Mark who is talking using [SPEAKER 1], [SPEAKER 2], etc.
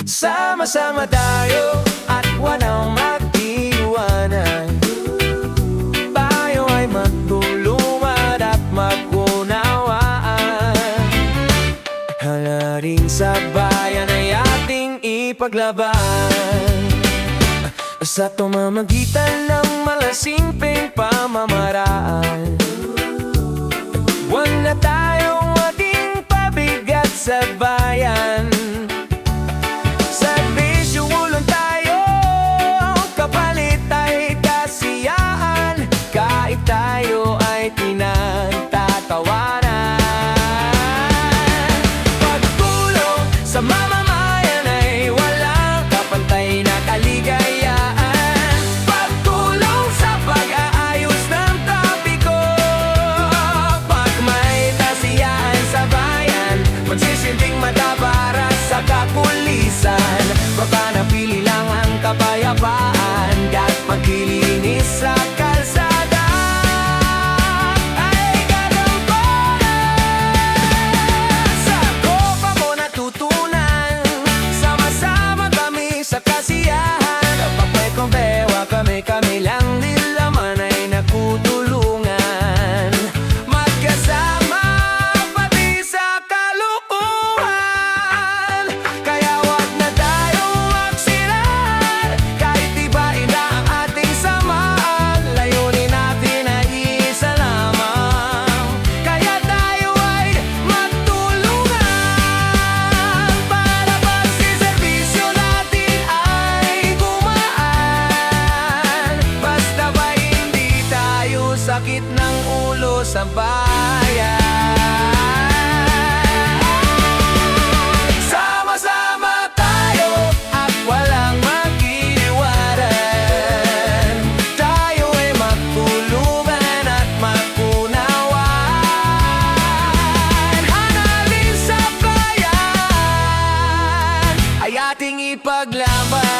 [SPEAKER 1] Sama-sama tayo at walang mag-iwanan. Tayo ay magtulungan at mag-unawaan. Halaring sa bayan ay ating ipaglaban. Sa pamamagitan ng malasimpleng pamamaraan, huwag na tayong maging pabigat sa bayan. Serbisyo ulong tayo, kapalit ay kasiyahan. Kahit tayo ay pinagtatawanan. Pagtulong sa mamamayan ay walang kapantay na kaligayaan. Pagtulong sa pag-aayos ng trapiko, pag may kasiyahan sa bayan, magsisilbing mata para sa kapulisan. Mapanapili lang ang kapayapaan at maglilinis sa kalsada ay kadampanan. Sa tropa mo natutunan, sama-sama kami sa kasiyahan. Pag may kumbewa kami lang din laman ay nakutulungan. Magkasama pati sa kalukuhan. Kaya wag na tayong magsiran, kahit ibahin na ang ating samaan. Layunin natin ay isa lamang, kaya tayo ay magtulungan. Para pagsiservisyo natin ay gumaan. Basta ba hindi tayo sakit ng ulo sa bayan. Sama-sama tayo at walang mag-iwanan. Tayo ay magtulungan at mag-unawaan. Hanapin sa bayan ay ating ipaglaban.